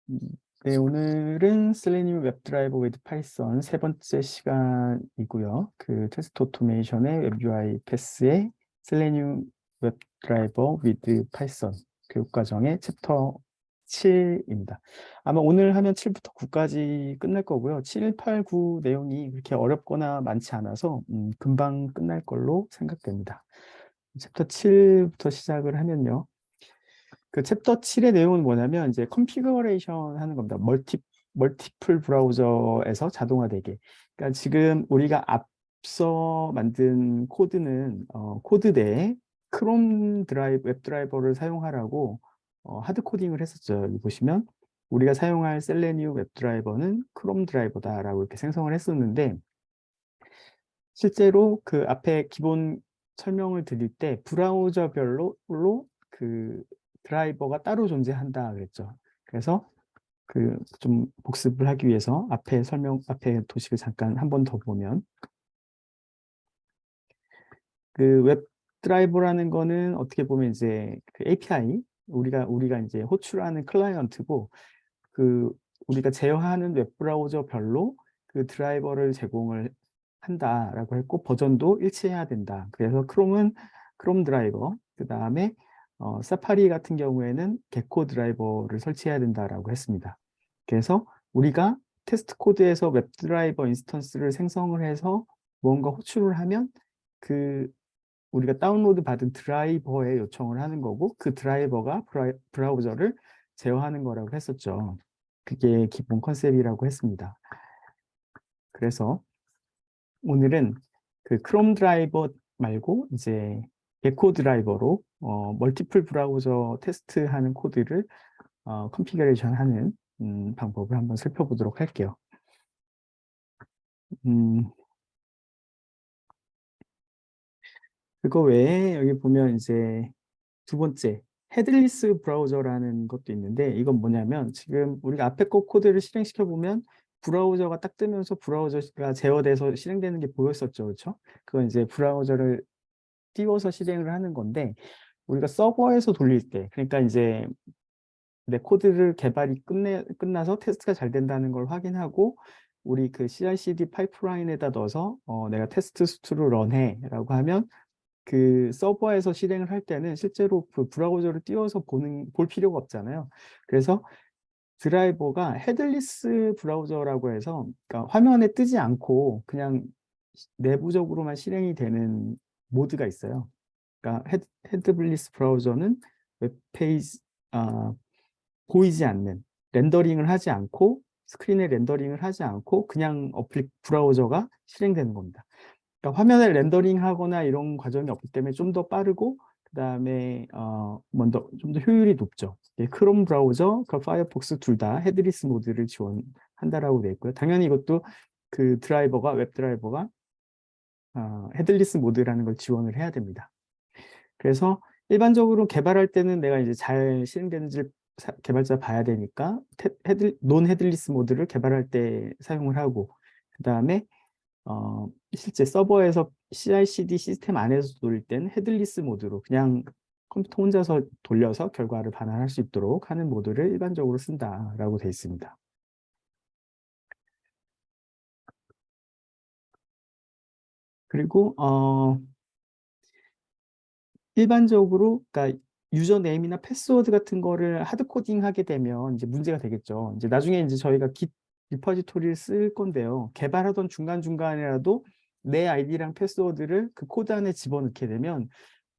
음, 네, 오늘은 selenium 웹드라이버 with 파이썬 세 번째 시간이고요. 그 테스트 오토메이션의 웹 UI 패스의 selenium 웹드라이버 with 파이썬 교육과정의 챕터 7입니다. 아마 오늘 하면 7부터 9까지 끝날 거고요. 7, 8, 9 내용이 그렇게 어렵거나 많지 않아서 금방 끝날 걸로 생각됩니다. 챕터 7부터 시작을 하면요. 그 챕터 7의 내용은 뭐냐면 이제 컨피그레이션 하는 겁니다. 멀티플 브라우저에서 자동화되게. 그러니까 지금 우리가 앞서 만든 코드는 코드 내에 크롬 드라이브 웹 드라이버를 사용하라고 하드 코딩을 했었죠. 여기 보시면 우리가 사용할 셀레니움 웹 드라이버는 크롬 드라이버다라고 이렇게 생성을 했었는데 실제로 그 앞에 기본 설명을 드릴 때 브라우저별로 그 드라이버가 따로 존재한다 그랬죠. 그래서 그 좀 복습을 하기 위해서 앞에 도식을 잠깐 한 번 더 보면 그 웹 드라이버라는 거는 어떻게 보면 이제 그 API 우리가 이제 호출하는 클라이언트고 그 우리가 제어하는 웹 브라우저별로 그 드라이버를 제공을 한다라고 했고 버전도 일치해야 된다. 그래서 크롬은 크롬 드라이버, 그 다음에 사파리 같은 경우에는 게코 드라이버를 설치해야 된다라고 했습니다. 그래서 우리가 테스트 코드에서 웹 드라이버 인스턴스를 생성을 해서 뭔가 호출을 하면 그 우리가 다운로드 받은 드라이버에 요청을 하는 거고 그 드라이버가 브라우저를 제어하는 거라고 했었죠. 그게 기본 컨셉이라고 했습니다. 그래서 오늘은 그 크롬 드라이버 말고 이제 게코 드라이버로 멀티플 브라우저 테스트하는 코드를 컨피그레이션 하는 방법을 한번 살펴보도록 할게요. 음, 그거 외에 여기 보면 이제 두 번째 헤드리스 브라우저라는 것도 있는데 이건 뭐냐면 지금 우리가 앞에 거 코드를 실행시켜 보면 브라우저가 딱 뜨면서 브라우저가 제어돼서 실행되는 게 보였었죠. 그렇죠? 그건 이제 브라우저를 띄워서 실행을 하는 건데 우리가 서버에서 돌릴 때 그러니까 이제 내 코드를 개발이 끝나서 테스트가 잘 된다는 걸 확인하고 우리 그 CI/CD 파이프라인에다 넣어서 내가 테스트 수트로 런해 라고 하면 그 서버에서 실행을 할 때는 실제로 그 브라우저를 띄워서 볼 필요가 없잖아요. 그래서 드라이버가 헤드리스 브라우저라고 해서 그러니까 화면에 뜨지 않고 그냥 내부적으로만 실행이 되는 모드가 있어요. 그러니까 헤드리스 브라우저는 웹페이지 보이지 않는 렌더링을 하지 않고 스크린에 렌더링을 하지 않고 그냥 브라우저가 실행되는 겁니다. 그러니까 화면에 렌더링하거나 이런 과정이 없기 때문에 좀 더 빠르고 그다음에 먼저 좀 더 효율이 높죠. 예, 크롬 브라우저, 그 파이어폭스 둘 다 헤드리스 모드를 지원한다라고 되어 있고요. 당연히 이것도 그 드라이버가 웹 드라이버가 헤드리스 모드라는 걸 지원을 해야 됩니다. 그래서 일반적으로 개발할 때는 내가 이제 잘 실행되는지를 개발자 봐야 되니까 논 헤드리스 모드를 개발할 때 사용을 하고 그다음에 실제 서버에서 CI/CD 시스템 안에서 돌릴 땐 헤드리스 모드로 그냥 컴퓨터 혼자서 돌려서 결과를 반환할 수 있도록 하는 모드를 일반적으로 쓴다라고 되어 있습니다. 그리고 일반적으로 그러니까 유저 네임이나 패스워드 같은 거를 하드 코딩하게 되면 이제 문제가 되겠죠. 이제 나중에 이제 저희가 깃 리퍼지토리를 쓸 건데요. 개발하던 중간중간이라도 내 아이디랑 패스워드를 그 코드 안에 집어넣게 되면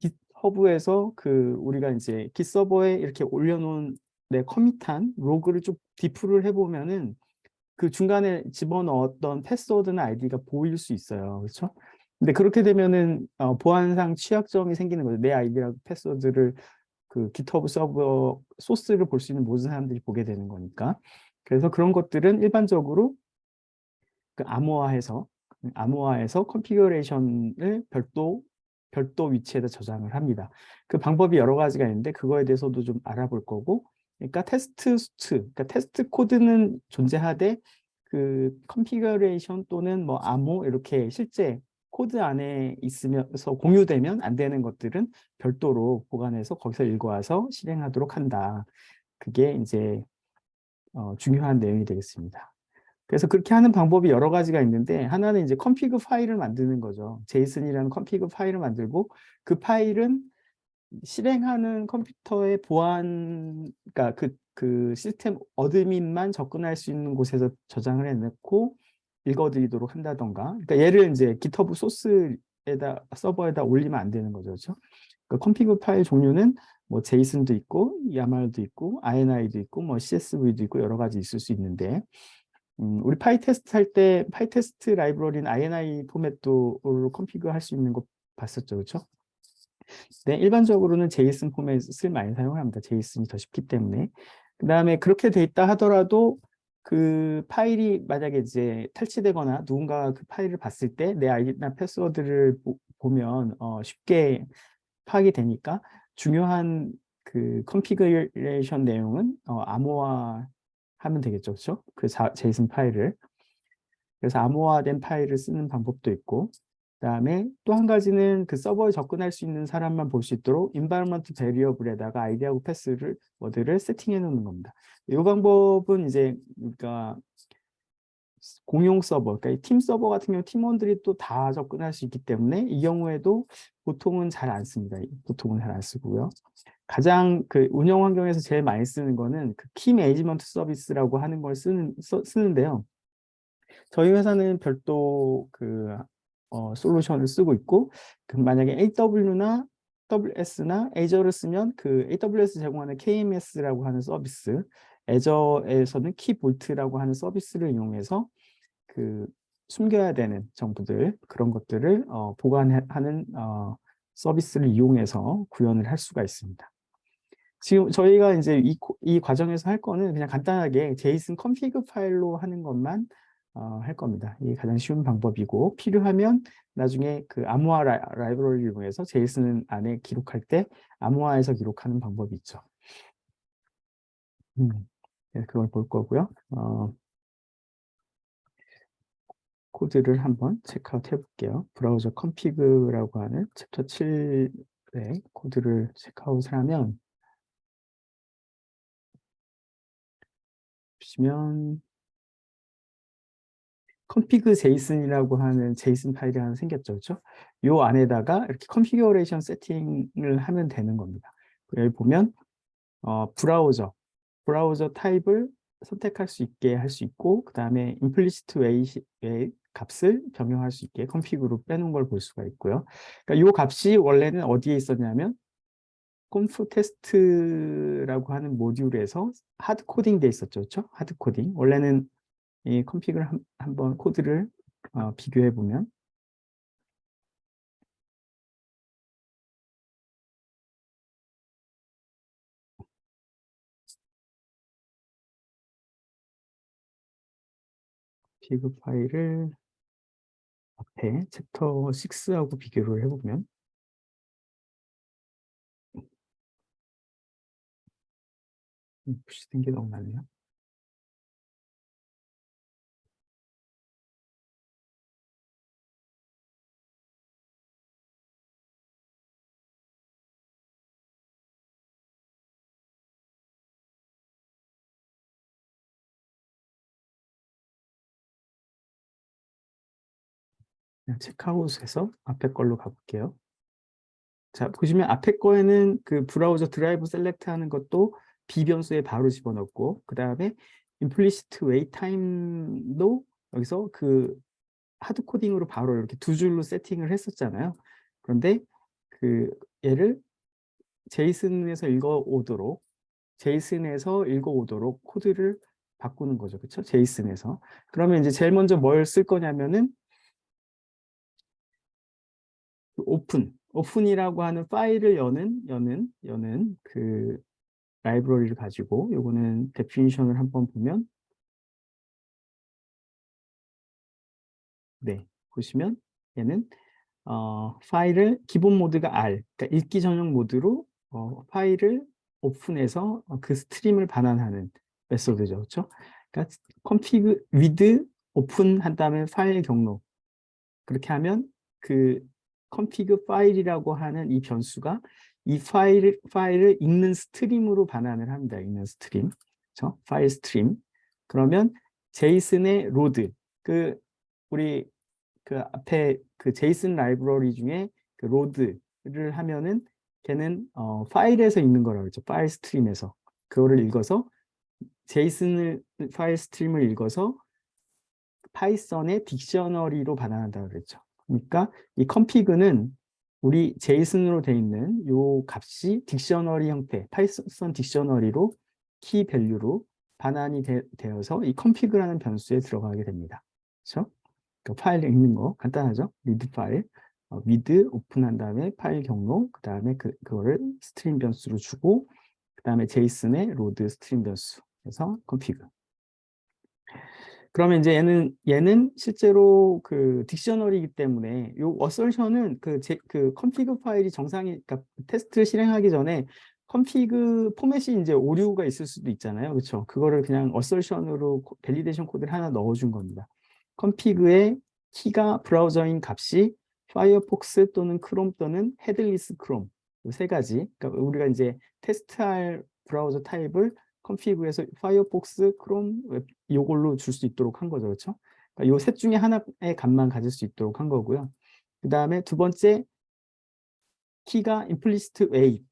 깃허브에서 그 우리가 이제 깃 서버에 이렇게 올려놓은 내 커밋한 로그를 좀 디프를 해보면은 그 중간에 집어넣었던 패스워드나 아이디가 보일 수 있어요. 그렇죠? 근데 그렇게 되면은 보안상 취약점이 생기는 거죠. 내 아이디랑 패스워드를 그 GitHub 서버 소스를 볼 수 있는 모든 사람들이 보게 되는 거니까. 그래서 그런 것들은 일반적으로 그 암호화해서 컨피그레이션을 별도 위치에다 저장을 합니다. 그 방법이 여러 가지가 있는데 그거에 대해서도 좀 알아볼 거고 그러니까 테스트 수트, 그러니까 테스트 코드는 존재하되 그 컨피그레이션 또는 뭐 암호 이렇게 실제 코드 안에 있으면서 공유되면 안 되는 것들은 별도로 보관해서 거기서 읽어와서 실행하도록 한다. 그게 이제 중요한 내용이 되겠습니다. 그래서 그렇게 하는 방법이 여러 가지가 있는데 하나는 이제 config 파일을 만드는 거죠. 제이슨이라는 config 파일을 만들고 그 파일은 실행하는 컴퓨터의 보안, 그러니까 그 시스템 어드민만 접근할 수 있는 곳에서 저장을 해놓고 읽어드리도록 한다던가. 그러니까 얘를 이제 GitHub 소스에다 서버에다 올리면 안 되는 거죠, 그렇죠? 그 config 파일 종류는 뭐 제이슨도 있고, 야말도 있고, INI도 있고, 뭐 CSV도 있고 여러 가지 있을 수 있는데. 우리 파이테스트 할 때 파이테스트 라이브러리는 INI 포맷도 컨피그 할 수 있는 거 봤었죠, 그렇죠? 네, 일반적으로는 제이슨 포맷을 많이 사용합니다. 제이슨이 더 쉽기 때문에. 그 다음에 그렇게 돼 있다 하더라도 그 파일이 만약에 이제 탈취되거나 누군가 그 파일을 봤을 때 내 아이디나 패스워드를 보면 쉽게 파악이 되니까 중요한 그 컨피그레이션 내용은 암호화 하면 되겠죠, 그렇죠? 그 제이슨 파일을. 그래서 암호화된 파일을 쓰는 방법도 있고, 그다음에 또 한 가지는 그 서버에 접근할 수 있는 사람만 볼 수 있도록 environment variable에다가 아이디하고 패스를 워드를 세팅해 놓는 겁니다. 이 방법은 이제 그러니까 공용 서버, 그러니까 팀 서버 같은 경우 팀원들이 또 다 접근할 수 있기 때문에 이 경우에도 보통은 잘 안 씁니다. 보통은 잘 안 쓰고요. 가장 그 운영 환경에서 제일 많이 쓰는 거는 그 키 매니지먼트 서비스라고 하는 걸 쓰는데요. 저희 회사는 별도 그 솔루션을 쓰고 있고, 그 만약에 AW나 AWS나 Azure를 쓰면 그 AWS 제공하는 KMS라고 하는 서비스, Azure에서는 키볼트라고 하는 서비스를 이용해서 그 숨겨야 되는 정보들, 그런 것들을 보관하는 서비스를 이용해서 구현을 할 수가 있습니다. 지금 저희가 이제 이 과정에서 할 거는 그냥 간단하게 제이슨 컨피그 파일로 하는 것만 할 겁니다. 이게 가장 쉬운 방법이고, 필요하면 나중에 그 암호화 라이브러리를 이용해서 제이슨 안에 기록할 때 암호화해서 기록하는 방법이 있죠. 네, 그걸 볼 거고요. 코드를 한번 체크아웃 해볼게요. 브라우저 컨피그라고 하는 챕터 7의 코드를 체크아웃을 하면 보시면 config 제이슨이라고 하는 제이슨 파일이 하나 생겼죠, 그렇죠? 요 안에다가 이렇게 컨피규레이션 세팅을 하면 되는 겁니다. 여기 보면 브라우저 타입을 선택할 수 있게 할 수 있고, 그 다음에 implicit way 값을 변경할 수 있게 config로 빼놓은 걸 볼 수가 있고요. 그러니까 요 값이 원래는 어디에 있었냐면 conf 테스트라고 하는 모듈에서 하드 코딩 돼 있었죠, 그렇죠? 하드 코딩. 원래는 이 컨피그를 한번 코드를 비교해 보면 피그 파일을 앞에 챕터 6하고 비교를 해보면 푸시된 게 너무 많네요. 그냥 체크아웃해서 앞에 걸로 가볼게요. 자, 보시면 앞에 거에는 그 브라우저 드라이브 셀렉트 하는 것도 비변수에 바로 집어넣고, 그 다음에 implicit wait time도 여기서 그 하드 코딩으로 바로 이렇게 두 줄로 세팅을 했었잖아요. 그런데 그 얘를 제이슨에서 읽어오도록 코드를 바꾸는 거죠. 그렇죠? 제이슨에서. 그러면 이제 제일 먼저 뭘 쓸 거냐면은 오픈이라고 하는 파일을 여는 그 라이브러리를 가지고, 요거는 데피니션을 한번 보면, 네, 보시면 얘는 파일을 기본 모드가 R, 그러니까 읽기 전용 모드로 파일을 오픈해서 그 스트림을 반환하는 메소드죠, 그렇죠? 그러니까 config with 오픈 한 다음에 파일 경로, 그렇게 하면 그 config 파일이라고 하는 이 변수가 이 파일을 읽는 스트림으로 반환을 합니다. 읽는 스트림, 그렇죠? 파일 스트림. 그러면 제이슨의 로드, 우리 앞에 제이슨 라이브러리 중에 로드를 하면은 걔는 파일에서 읽는 거라고 했죠. 파일 스트림에서. 그거를 읽어서 제이슨 파일 스트림을 읽어서 파이썬의 딕셔너리로 반환한다고 그랬죠. 그러니까 이 컴피그는 우리 제이슨으로 돼 있는 요 값이 딕셔너리 형태, 파이썬 딕셔너리로 키 밸류로 반환이 되어서 이 컴피그라는 변수에 들어가게 됩니다. 그렇죠? 그 파일 읽는 거 간단하죠? 리드 파일, 리드 오픈한 다음에 파일 경로, 그 다음에 그거를 스트림 변수로 주고, 그 다음에 제이슨의 로드 스트림 변수, 그래서 컴피그. 그러면 이제 얘는 실제로 딕셔너리이기 때문에 요 어설션은 그 컴피그 파일이 그러니까 테스트를 실행하기 전에 컴피그 포맷이 이제 오류가 있을 수도 있잖아요. 그렇죠? 그거를 그냥 어설션으로 밸리데이션 코드를 하나 넣어준 겁니다. 컴피그의 키가 브라우저인 값이 파이어폭스 또는 크롬 또는 헤들리스 크롬 세 가지. 그러니까 우리가 이제 테스트할 브라우저 타입을 컴피그에서 파이어폭스, 크롬, 이걸로 줄 수 있도록 한 거죠. 그렇죠? 그러니까 요 셋 중에 하나의 값만 가질 수 있도록 한 거고요. 그 다음에 두 번째 키가 implicit weight.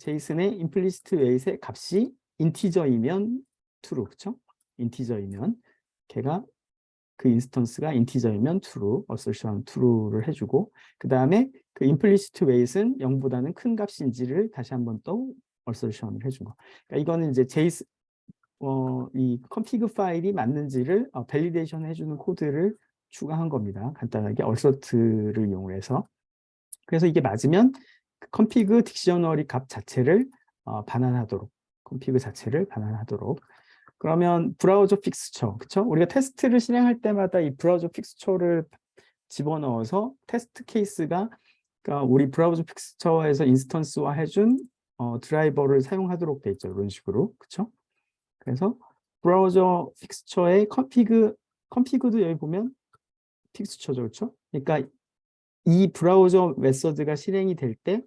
제이슨의 implicit weight의 값이 인티저이면 true. 그렇죠? 인티저이면 걔가 인스턴스가 인티저이면 true, assertion true를 해주고, 그 다음에 implicit weight은 0보다는 큰 값인지를 다시 한번 또 assertion을 해준 거. 그러니까 이거는 이제 이 config 파일이 맞는지를 밸리데이션 해주는 코드를 추가한 겁니다. 간단하게 assert를 이용해서. 그래서 이게 맞으면 config 딕셔너리 값 자체를 반환하도록, config 자체를 반환하도록. 그러면 브라우저 픽스처, 그쵸? 우리가 테스트를 실행할 때마다 이 브라우저 픽스처를 집어넣어서 테스트 케이스가, 그러니까 우리 브라우저 픽스처에서 인스턴스화 해준 드라이버를 사용하도록 돼 있죠. 이런 식으로, 그쵸? 그래서 브라우저 픽스처의 컴피그도 여기 보면 픽스처죠, 그렇죠? 그러니까 이 브라우저 메서드가 실행이 될 때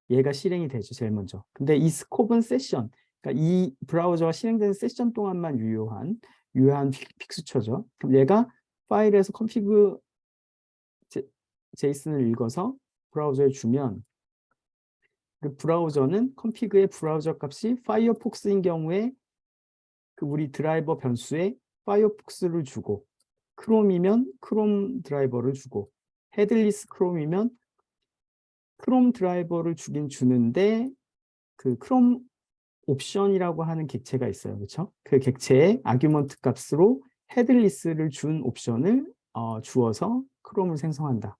얘가 실행이 되죠, 제일 먼저. 근데 이 스콥은 세션, 그러니까 이 브라우저가 실행되는 세션 동안만 유효한 픽스처죠. 그럼 얘가 파일에서 컴피그 제이슨을 읽어서 브라우저에 주면 그 브라우저는 컴피그의 브라우저 값이 파이어폭스인 경우에 우리 드라이버 변수에 파이어폭스를 주고, 크롬이면 크롬 드라이버를 주고, 헤들리스 크롬이면 크롬 드라이버를 주긴 주는데 크롬 옵션이라고 하는 객체가 있어요. 그렇죠? 그 객체의 아규먼트 값으로 헤들리스를 준 옵션을 주어서 크롬을 생성한다.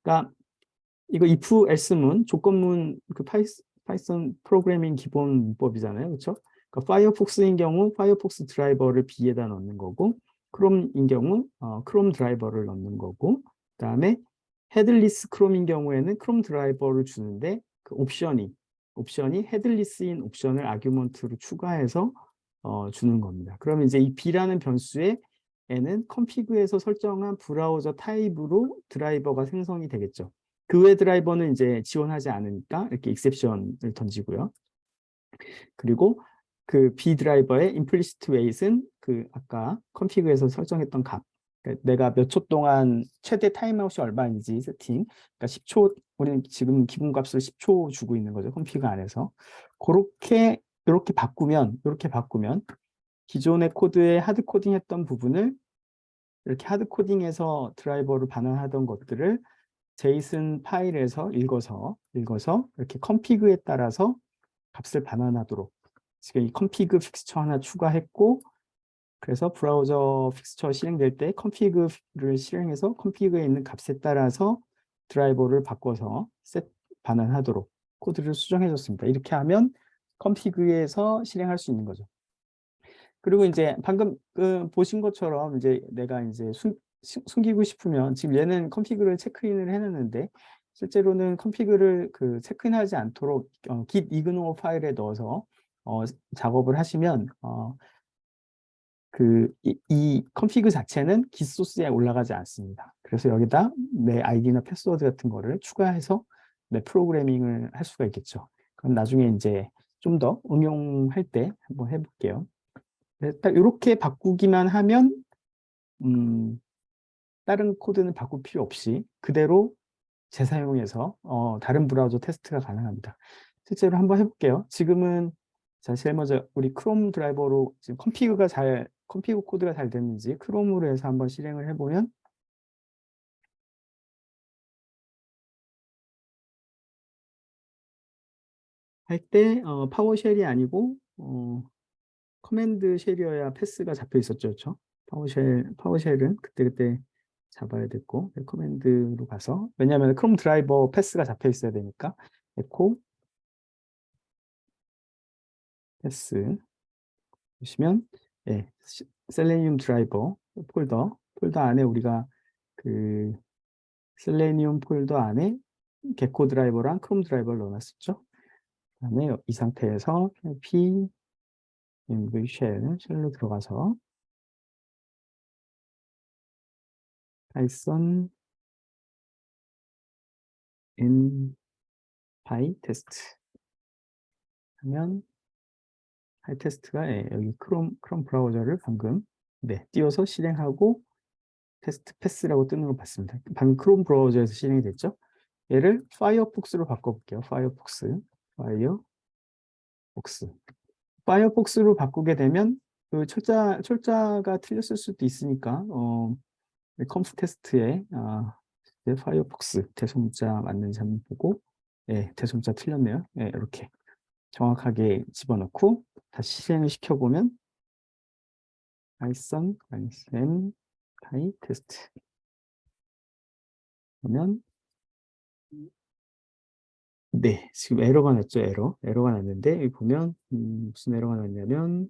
그러니까 이거 if else문 조건문 파이썬 프로그래밍 기본 문법이잖아요. 그렇죠? 그러니까 파이어폭스인 경우 파이어폭스 드라이버를 B에다 넣는 거고, 크롬인 경우 크롬 드라이버를 넣는 거고, 그다음에 헤들리스 크롬인 경우에는 크롬 드라이버를 주는데 옵션이 헤들리스인 옵션을 아규먼트로 추가해서 주는 겁니다. 그러면 이제 이 B라는 변수에 에는 컴피그에서 설정한 브라우저 타입으로 드라이버가 생성이 되겠죠. 그 외 드라이버는 이제 지원하지 않으니까 이렇게 익셉션을 던지고요. 그리고 B 드라이버의 implicit weight은 아까 컴피그에서 설정했던 값. 그러니까 내가 몇 초 동안 최대 타임아웃이 얼마인지 세팅. 그러니까 10초, 우리는 지금 기본값을 10초 주고 있는 거죠. 컴피그 안에서. 이렇게 바꾸면 기존의 코드에 하드 코딩했던 부분을 이렇게 하드 코딩해서 드라이버를 반환하던 것들을 제이슨 파일에서 읽어서 이렇게 컴피그에 따라서 값을 반환하도록 지금 이 컴피그 픽스처 하나 추가했고, 그래서 브라우저 픽스처 실행될 때 컴피그를 실행해서 컴피그에 있는 값에 따라서 드라이버를 바꿔서 반환하도록 코드를 수정해 줬습니다. 이렇게 하면 컴피그에서 실행할 수 있는 거죠. 그리고 이제 방금 보신 것처럼 이제 내가 이제 숨기고 싶으면 지금 얘는 컴피그를 체크인을 해놨는데 실제로는 컴피그를 체크인하지 않도록 git ignore 파일에 넣어서 작업을 하시면 이 컴피그 자체는 git 소스에 올라가지 않습니다. 그래서 여기다 내 아이디나 패스워드 같은 거를 추가해서 내 프로그래밍을 할 수가 있겠죠. 그럼 나중에 이제 좀 더 응용할 때 한번 해볼게요. 네, 딱 이렇게 바꾸기만 하면 다른 코드는 바꿀 필요 없이 그대로 재사용해서 다른 브라우저 테스트가 가능합니다. 실제로 한번 해볼게요. 지금은 자, 제일 먼저 우리 크롬 드라이버로 지금 컨피그 코드가 잘 됐는지 크롬으로 해서 한번 실행을 해보면 할 때 파워쉘이 아니고 커맨드 쉘이어야 패스가 잡혀 있었죠, 그렇죠? 파워쉘은 그때그때 잡아야 됐고 커맨드로 가서 왜냐하면 크롬 드라이버 패스가 잡혀 있어야 되니까 에코 패스 보시면 예, 셀레니움 드라이버 폴더 안에 우리가 그 셀레니움 폴더 안에 게코 드라이버랑 크롬 드라이버를 넣어놨었죠. 그다음에 이 상태에서 p env 쉘로 들어가서 파이썬 n py 테스트 하면 할 테스트가 예, 여기 크롬 브라우저를 방금 네, 띄워서 실행하고 테스트 패스라고 뜨는 걸 봤습니다. 방금 크롬 브라우저에서 실행이 됐죠. 얘를 파이어폭스로 바꿔볼게요. 파이어폭스. 파이어폭스로 바꾸게 되면 그 철자가 틀렸을 수도 있으니까 컴프 테스트에 파이어폭스 대소문자 맞는지 한번 보고 예, 대소문자 틀렸네요. 예, 이렇게 정확하게 집어넣고 다시 실행을 시켜보면 파이썬 -n 파이 테스트 그러면 네, 지금 에러가 났죠, 에러가 났는데, 여기 보면, 무슨 에러가 났냐면,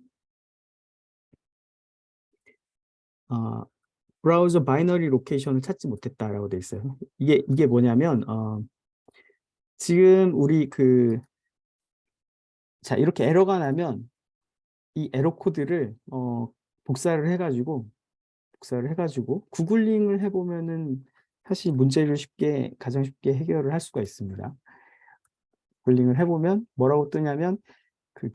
브라우저 바이너리 로케이션을 찾지 못했다라고 돼 있어요. 이게 뭐냐면, 지금 우리 자, 이렇게 에러가 나면, 이 에러 코드를, 복사를 해가지고, 구글링을 해보면은, 사실 문제를 가장 쉽게 해결을 할 수가 있습니다. 구글링을 해보면, 뭐라고 뜨냐면, 그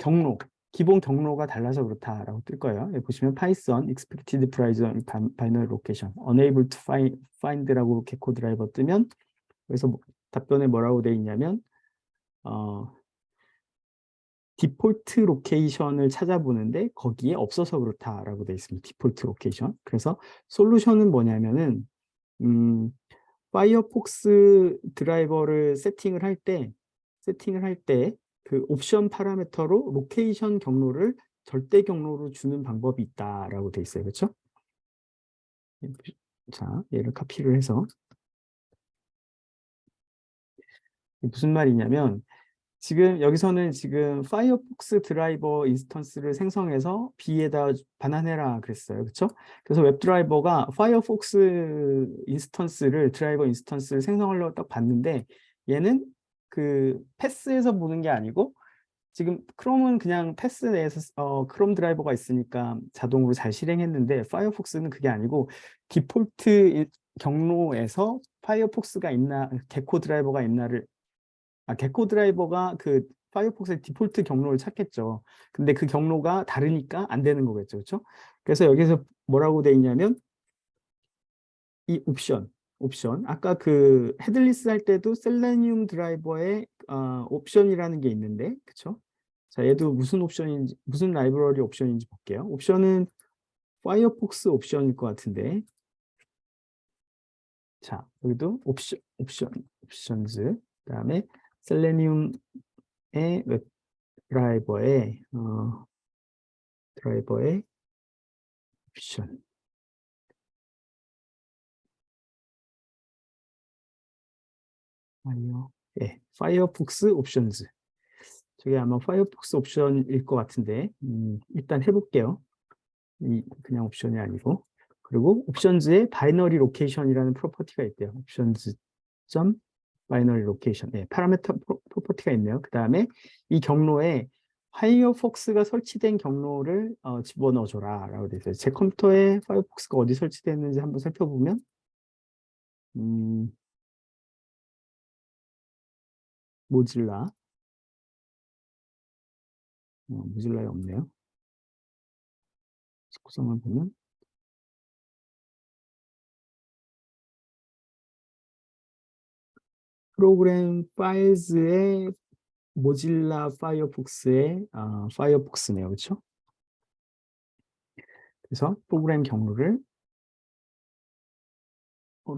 기본 경로가 달라서 그렇다라고 뜰 거예요. 여기 보시면 Python expected binary location unable to find라고 이렇게 코드 드라이버 뜨면 그래서 답변에 뭐라고 돼 있냐면 디폴트 로케이션을 찾아보는데 거기에 없어서 그렇다라고 돼 있습니다. 디폴트 로케이션. 그래서 솔루션은 뭐냐면은 파이어폭스 드라이버를 세팅을 할 때 그 옵션 파라미터로 로케이션 경로를 절대 경로로 주는 방법이 있다라고 돼 있어요. 그렇죠? 자, 얘를 카피를 해서 무슨 말이냐면 지금 여기서는 지금 파이어폭스 드라이버 인스턴스를 생성해서 B에다 반환해라 그랬어요. 그렇죠? 그래서 웹드라이버가 파이어폭스 드라이버 인스턴스를 생성하려고 딱 봤는데 얘는 그 패스에서 보는 게 아니고 지금 크롬은 그냥 패스 내에서 크롬 드라이버가 있으니까 자동으로 잘 실행했는데 파이어폭스는 그게 아니고 디폴트 경로에서 파이어폭스가 있나 게코 드라이버가 있나를 게코 드라이버가 그 파이어폭스의 디폴트 경로를 찾겠죠. 근데 그 경로가 다르니까 안 되는 거겠죠. 그렇죠? 그래서 여기서 뭐라고 돼 있냐면 이 옵션. 아까 그 헤드리스 할 때도 셀레니움 드라이버의 옵션이라는 게 있는데, 그쵸? 자, 얘도 무슨 라이브러리 옵션인지 볼게요. 옵션은 파이어폭스 옵션일 것 같은데, 자, 여기도 옵션즈. 그다음에 셀레니움의 웹 드라이버의 옵션. 아니요. 예, 파이어폭스 옵션즈. 저게 아마 파이어폭스 옵션일 것 같은데 일단 해볼게요. 그냥 옵션이 아니고 그리고 옵션즈에 바이너리 로케이션이라는 프로퍼티가 있대요. 옵션즈 점 바이너리 로케이션 파라미터 프로퍼티가 있네요. 그 다음에 이 경로에 파이어폭스가 설치된 경로를 집어넣어줘라 라고 되어 있어요. 제 컴퓨터에 파이어폭스가 어디 설치되어 있는지 한번 살펴보면 음, 모질라 모질라에 없네요. 구성을 보면 프로그램 파일즈의 모질라 파이어폭스의 파이어폭스네요. 그렇죠? 그래서 프로그램 경로를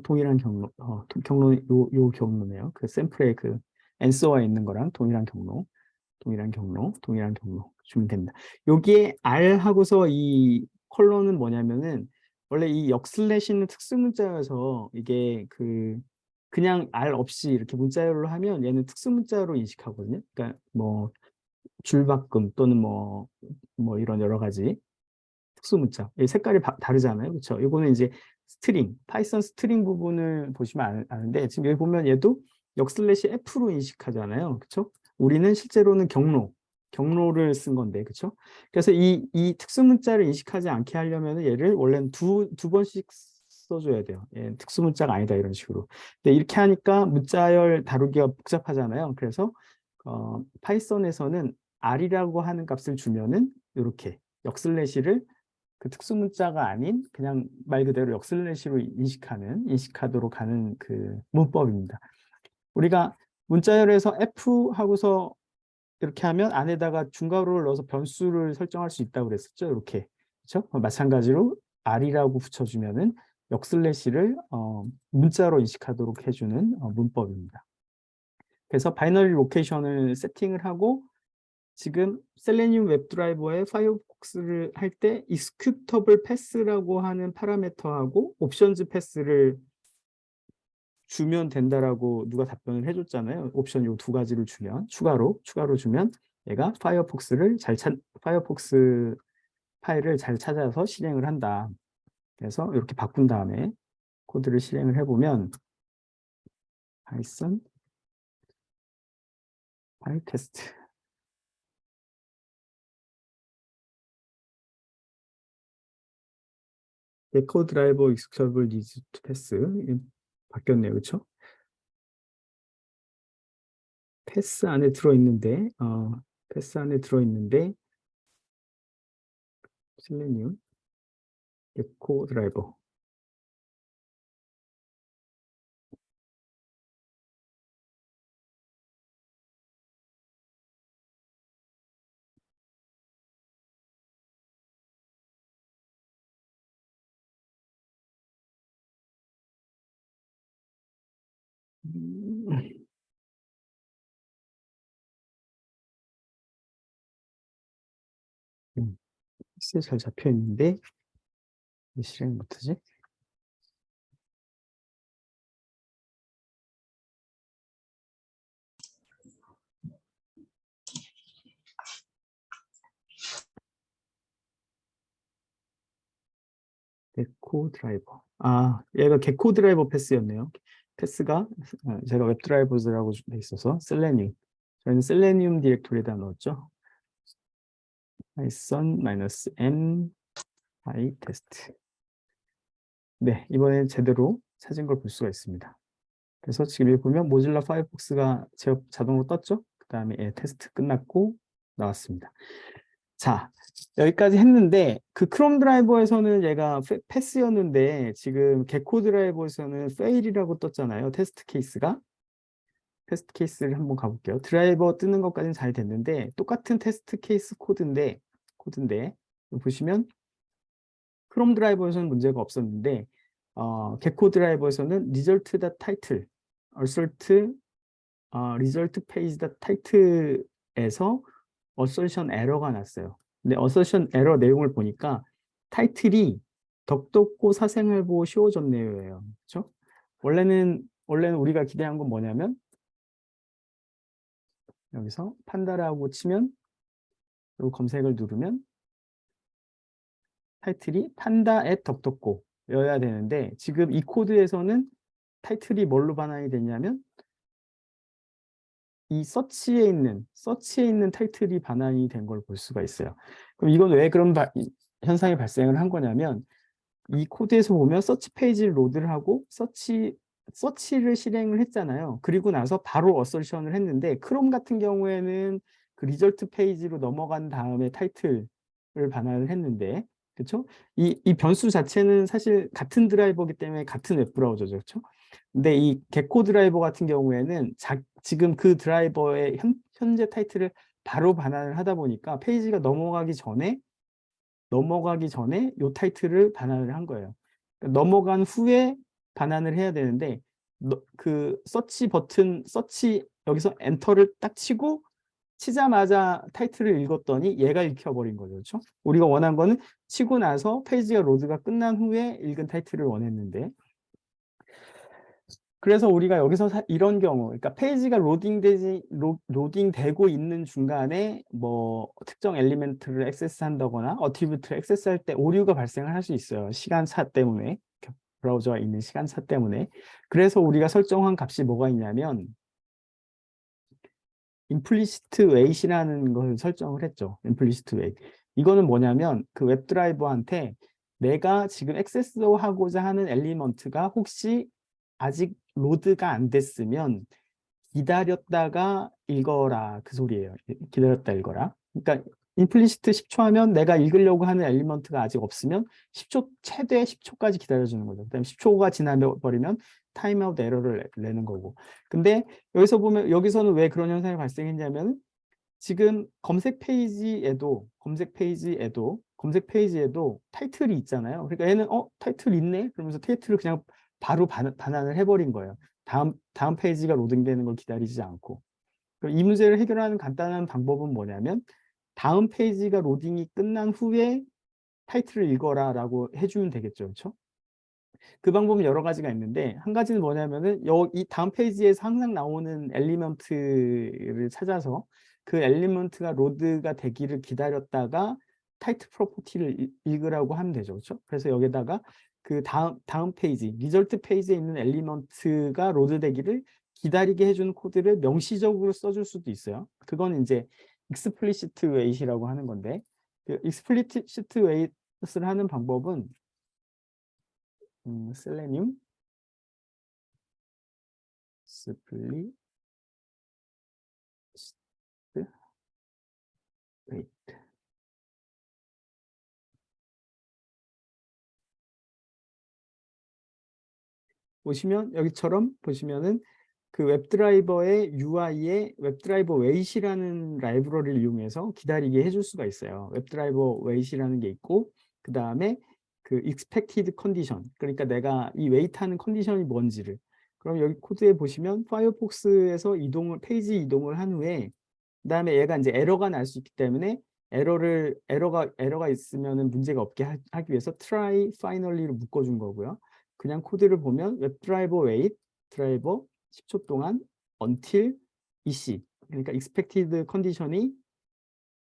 동일한 경로, 요 경로네요. 그 샘플에 그 앤서가 있는 거랑 동일한 경로, 동일한 경로 주면 됩니다. 여기에 R 하고서 이 컬러는 뭐냐면은 원래 이 역슬래시는 특수 문자여서 이게 그냥 R 없이 이렇게 문자열로 하면 얘는 특수 문자로 인식하거든요. 그러니까 뭐 줄바꿈 또는 뭐 이런 여러 가지 특수 문자. 이 색깔이 다르잖아요. 그렇죠? 이거는 이제 스트링, 파이썬 스트링 부분을 보시면 아는데 지금 여기 보면 얘도 역슬래시 F로 인식하잖아요. 그렇죠? 우리는 실제로는 경로를 쓴 건데, 그렇죠? 그래서 이 특수 문자를 인식하지 않게 하려면 얘를 원래는 두 번씩 써줘야 돼요. 얘 특수 문자가 아니다 이런 식으로. 근데 이렇게 하니까 문자열 다루기가 복잡하잖아요. 그래서 파이썬에서는 R이라고 하는 값을 주면은 이렇게 역슬래시를 그 특수 문자가 아닌 그냥 말 그대로 역슬래시로 인식하도록 하는 그 문법입니다. 우리가 문자열에서 F 하고서 이렇게 하면 안에다가 중괄호를 넣어서 변수를 설정할 수 있다고 그랬었죠. 이렇게. 그렇죠? 마찬가지로 R이라고 붙여주면은 역슬래시를 문자로 인식하도록 해주는 문법입니다. 그래서 바이너리 로케이션을 세팅을 하고 지금 셀레니움 웹드라이버에 파이어폭스를 할 때 executable pass라고 하는 파라미터하고 옵션즈 패스를 주면 된다라고 누가 답변을 해줬잖아요. 옵션 요 두 가지를 주면 추가로 주면 얘가 파이어폭스 파일을 잘 찾아서 실행을 한다. 그래서 이렇게 바꾼 다음에 코드를 실행을 해보면 파이썬 파일 테스트 에코 드라이버 익스큐터블 니즈 투 패스 바뀌었네요. 그렇죠? 패스 안에 들어있는데 셀레니움 에코 드라이버 패스에 잘 잡혀 있는데 왜 실행 못하지? 에코 드라이버. 얘가 개코 드라이버 패스였네요. 패스가 제가 웹드라이버즈라고 돼 있어서 셀레니움. 저희는 셀레니움 디렉토리에다 넣었죠. python-m 파이 테스트. 네, 이번엔 제대로 찾은 걸 볼 수가 있습니다. 그래서 지금 여기 보면 모질라 파이어폭스가 자동으로 떴죠. 그 다음에 테스트 끝났고 나왔습니다. 자, 여기까지 했는데 그 크롬 드라이버에서는 얘가 패스였는데 지금 게코 드라이버에서는 페일이라고 떴잖아요. 테스트 케이스를 한번 가볼게요. 드라이버 뜨는 것까지는 잘 됐는데 똑같은 테스트 케이스 코드인데 보시면 크롬 드라이버에서는 문제가 없었는데 게코 드라이버에서는 result.title, result page.title에서 어설션 에러가 났어요. 근데 어설션 에러 내용을 보니까 타이틀이 덕덥고 사생활보호 쉬워졌네요예요. 그렇죠? 원래는 우리가 기대한 건 뭐냐면 여기서 판다라고 치면 요 검색을 누르면 타이틀이 판다 앳 덕덕고여야 되는데 지금 이 코드에서는 타이틀이 뭘로 반환이 됐냐면 이 서치에 있는 타이틀이 반환이 된 걸 볼 수가 있어요. 그럼 이건 왜 그런 현상이 발생을 한 거냐면 이 코드에서 보면 서치 페이지를 로드를 하고 서치를 실행을 했잖아요. 그리고 나서 바로 어설션을 했는데 크롬 같은 경우에는 그 리절트 페이지로 넘어간 다음에 타이틀을 반환을 했는데 그렇죠? 이 변수 자체는 사실 같은 드라이버이기 때문에 같은 웹브라우저죠. 그렇죠? 근데 이 게코 드라이버 같은 경우에는 지금 그 드라이버의 현재 타이틀을 바로 반환을 하다 보니까 페이지가 넘어가기 전에 요 타이틀을 반환을 한 거예요. 그러니까 넘어간 후에 반환을 해야 되는데 그 서치 버튼 여기서 엔터를 딱 치자마자 타이틀을 읽었더니 얘가 읽혀버린 거죠. 그렇죠? 우리가 원한 거는 치고 나서 페이지가 로드가 끝난 후에 읽은 타이틀을 원했는데, 그래서 우리가 여기서 이런 경우, 그러니까 페이지가 로딩되고 있는 중간에 뭐 특정 엘리멘트를 액세스한다거나 어트리뷰트를 액세스할 때 오류가 발생을 할 수 있어요. 시간차 때문에, 브라우저가 있는 시간차 때문에. 그래서 우리가 설정한 값이 뭐가 있냐면 implicit wait이라는 것을 설정을 했죠. implicit wait. 이거는 뭐냐면 그 웹드라이버한테 내가 지금 액세스하고자 하는 엘리먼트가 혹시 아직 로드가 안 됐으면 기다렸다가 읽어라, 그 소리예요. 기다렸다 읽어라. 그러니까 임플리시트 10초 하면 내가 읽으려고 하는 엘리먼트가 아직 없으면 10초, 최대 10초까지 기다려주는 거죠. 그다음에 10초가 지나버리면 타임아웃 에러를 내는 거고. 근데 여기서는 왜 그런 현상이 발생했냐면 지금 검색 페이지에도 타이틀이 있잖아요. 그러니까 얘는 타이틀 있네? 그러면서 타이틀을 그냥 바로 반환을 해버린 거예요. 다음 페이지가 로딩되는 걸 기다리지 않고. 이 문제를 해결하는 간단한 방법은 뭐냐면 다음 페이지가 로딩이 끝난 후에 타이틀을 읽어라 라고 해주면 되겠죠. 그렇죠? 그 방법은 여러 가지가 있는데 한 가지는 뭐냐면은 이 다음 페이지에서 항상 나오는 엘리먼트를 찾아서 그 엘리먼트가 로드가 되기를 기다렸다가 타이틀 프로퍼티를 읽으라고 하면 되죠. 그렇죠? 그래서 여기다가 그 다음 페이지, 리절트 페이지에 있는 엘리먼트가 로드되기를 기다리게 해주는 코드를 명시적으로 써줄 수도 있어요. 그건 이제 explicit wait이라고 하는 건데, 그 explicit wait을 하는 방법은 셀레늄 스플릿 웨이트. 보시면 여기처럼 보시면은 그 웹드라이버의 UI에 웹드라이버 웨이트이라는 라이브러리를 이용해서 기다리게 해줄 수가 있어요. 웹드라이버 웨이트이라는 게 있고, 그 다음에 그 expected condition, 그러니까 내가 이 웨이트하는 컨디션이 뭔지를, 그럼 여기 코드에 보시면 파이어폭스에서 페이지 이동을 한 후에, 그 다음에 얘가 이제 에러가 날 수 있기 때문에 에러가 있으면은 문제가 없게 하기 위해서 try finally를 묶어준 거고요. 그냥 코드를 보면 웹드라이버 웨이트 드라이버 10초 동안 until EC, 그러니까 expected condition이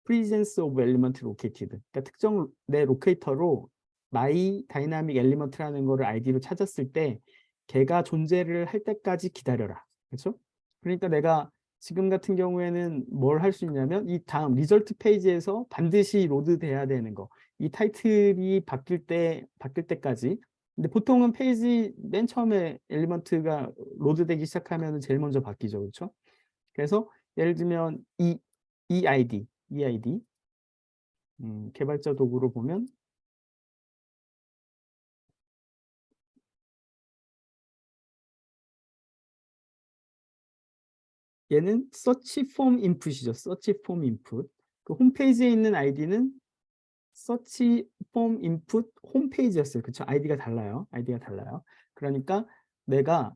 presence of element located, 그러니까 특정 내 로케이터로 my dynamic element라는 거를 아이디로 찾았을 때 걔가 존재를 할 때까지 기다려라. 그렇죠? 그러니까 내가 지금 같은 경우에는 뭘 할 수 있냐면 이 다음 리절트 페이지에서 반드시 로드 돼야 되는 거, 이 타이틀이 바뀔 때까지. 근데 보통은 페이지 맨 처음에 엘리먼트가 로드되기 시작하면 제일 먼저 바뀌죠. 그렇죠? 그래서 예를 들면 EID 개발자 도구로 보면 얘는 search form input이죠. search form input. 그 홈페이지에 있는 아이디는 search form input 홈페이지였어요. 그렇죠? 아이디가 달라요. 그러니까 내가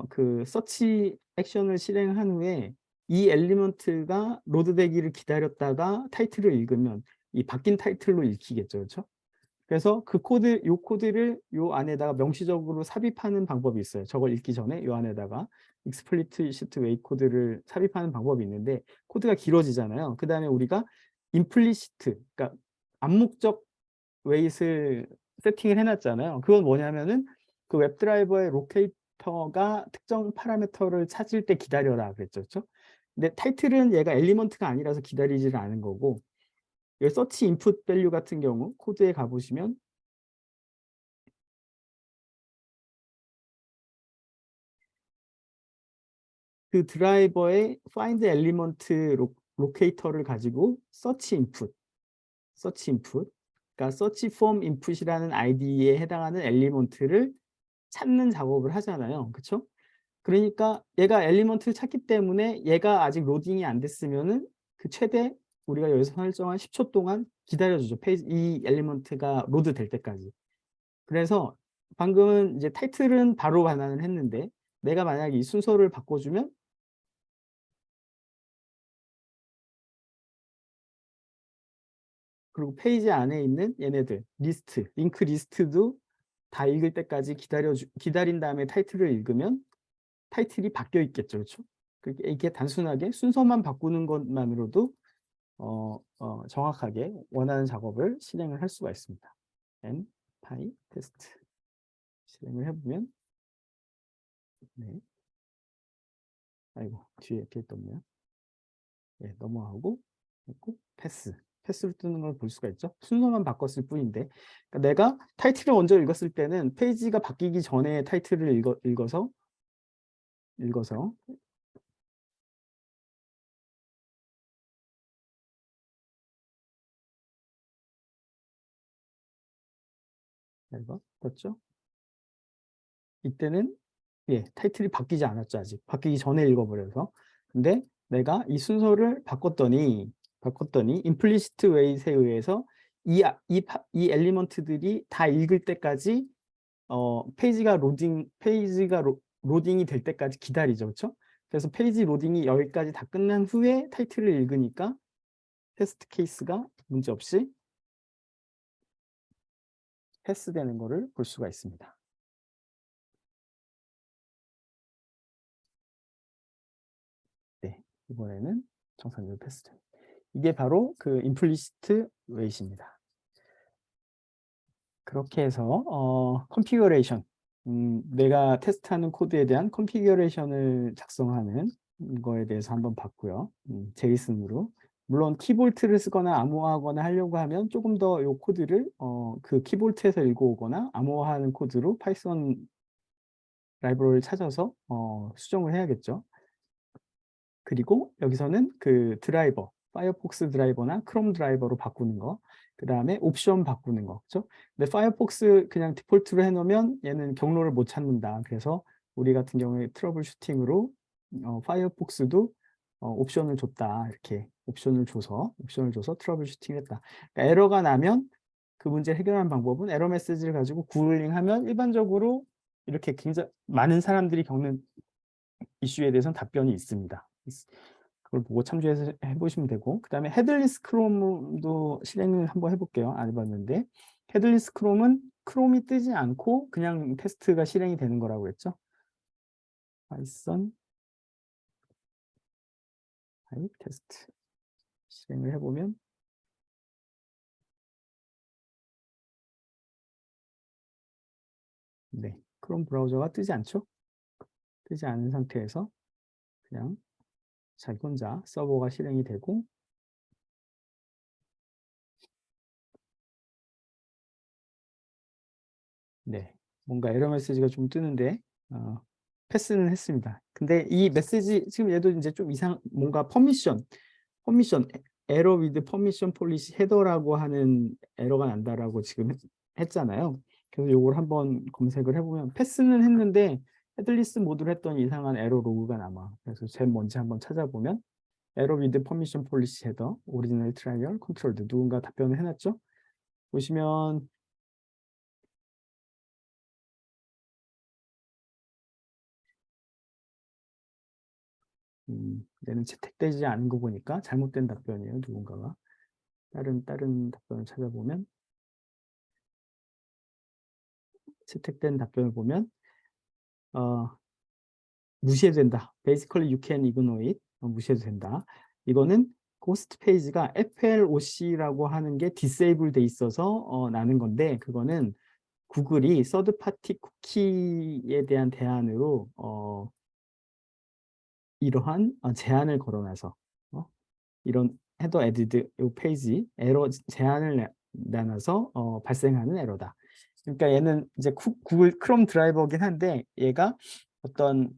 그 search 액션을 실행한 후에 이 엘리먼트가 로드되기를 기다렸다가 타이틀을 읽으면 이 바뀐 타이틀로 읽히겠죠. 그렇죠? 그래서 요 코드를 요 안에다가 명시적으로 삽입하는 방법이 있어요. 저걸 읽기 전에 요 안에다가 explicit wait 코드를 삽입하는 방법이 있는데, 코드가 길어지잖아요. 그 다음에 우리가 implicit, 그러니까 암묵적 웨이트를 세팅을 해놨잖아요. 그건 뭐냐면은 그 웹드라이버의 로케이터가 특정 파라미터를 찾을 때 기다려라 그랬죠. 그렇죠? 근데 타이틀은 얘가 엘리먼트가 아니라서 기다리지를 않은 거고, 여기 서치 인풋 밸류 같은 경우 코드에 가보시면 그 드라이버의 find element 로케이터를 가지고 서치 인풋 그러니까 search form input이라는 ID에 해당하는 엘리먼트를 찾는 작업을 하잖아요. 그렇죠? 그러니까 얘가 엘리먼트를 찾기 때문에 얘가 아직 로딩이 안 됐으면은 그 최대 우리가 여기서 설정한 10초 동안 기다려주죠. 페이지 이 엘리먼트가 로드 될 때까지. 그래서 방금은 이제 타이틀은 바로 반환을 했는데 내가 만약에 이 순서를 바꿔주면 그리고 페이지 안에 있는 얘네들 리스트, 링크 리스트도 다 읽을 때까지 기다린 다음에 타이틀을 읽으면 타이틀이 바뀌어 있겠죠. 그렇죠? 이게 단순하게 순서만 바꾸는 것만으로도 정확하게 원하는 작업을 실행을 할 수가 있습니다. n 파이 테스트 실행을 해보면 네. 아이고 뒤에 이렇게 떴네요. 네, 넘어가고 했고 패스로 뜨는 걸 볼 수가 있죠. 순서만 바꿨을 뿐인데 그러니까 내가 타이틀을 먼저 읽었을 때는 페이지가 바뀌기 전에 타이틀을 읽어서 이거 떴죠. 이때는 예, 타이틀이 바뀌지 않았죠. 아직 바뀌기 전에 읽어버려서. 근데 내가 이 순서를 바꿨더니 임플리시트 웨이트에 의해서 이 엘리먼트들이 다 읽을 때까지 페이지가 로딩이 될 때까지 기다리죠. 그렇죠? 그래서 페이지 로딩이 여기까지 다 끝난 후에 타이틀을 읽으니까 테스트 케이스가 문제없이 패스되는 것을 볼 수가 있습니다. 네, 이번에는 정상적으로 패스됩니다. 이게 바로 그 임플리시트 웨이트입니다. 그렇게 해서 컨피규레이션, 내가 테스트하는 코드에 대한 컨피규레이션을 작성하는 거에 대해서 한번 봤고요. 제이슨으로. 물론 키볼트를 쓰거나 암호화하거나 하려고 하면 조금 더 이 코드를 그 키볼트에서 읽어오거나 암호화하는 코드로 파이썬 라이브러리를 찾아서 수정을 해야겠죠. 그리고 여기서는 그 드라이버, 파이어폭스 드라이버나 크롬 드라이버로 바꾸는 거, 그 다음에 옵션 바꾸는 거, 그렇죠? 근데 파이어폭스 그냥 디폴트로 해놓으면 얘는 경로를 못 찾는다. 그래서 우리 같은 경우에 트러블 슈팅으로 파이어폭스도 옵션을 줬다. 이렇게 옵션을 줘서 트러블 슈팅했다. 그러니까 에러가 나면 그 문제 해결하는 방법은 에러 메시지를 가지고 구글링하면 일반적으로 이렇게 굉장히 많은 사람들이 겪는 이슈에 대해서는 답변이 있습니다. 그걸 보고 참조해서 해보시면 되고, 그 다음에 헤드리스 크롬도 실행을 한번 해볼게요. 안 해봤는데 헤드리스 크롬은 크롬이 뜨지 않고 그냥 테스트가 실행이 되는 거라고 했죠. 파이썬 테스트 실행을 해보면 네, 크롬 브라우저가 뜨지 않죠. 뜨지 않은 상태에서 그냥 자기 혼자 서버가 실행이 되고 네, 뭔가 에러 메시지가 좀 뜨는데 패스는 했습니다. 근데 이 메시지 지금 얘도 이제 좀 뭔가 퍼미션 에러 위드 퍼미션 폴리시 헤더라고 하는 에러가 난다라고 지금 했잖아요. 그래서 이걸 한번 검색을 해보면 패스는 했는데 헤드리스 모드로 했더니 이상한 에러 로그가 남아. 그래서 제일 먼저 한번 찾아보면 에러 위드 퍼미션 폴리시 헤더 오리지널 트라이얼 컨트롤드 누군가 답변을 해놨죠. 보시면 얘는 채택되지 않은 거 보니까 잘못된 답변이에요. 누군가가 다른 답변을 찾아보면 채택된 답변을 보면 무시해도 된다. Basically you can ignore it. 무시해도 된다. 이거는 고스트 페이지가 FLOC라고 하는 게 디세이블 돼 있어서 나는 건데 그거는 구글이 서드 파티 쿠키에 대한 대안으로 이러한 제한을 걸어놔서 이런 헤더 에디드 이 페이지 에러 제한을 내놔서 발생하는 에러다. 그러니까 얘는 이제 구글 크롬 드라이버긴 한데 얘가 어떤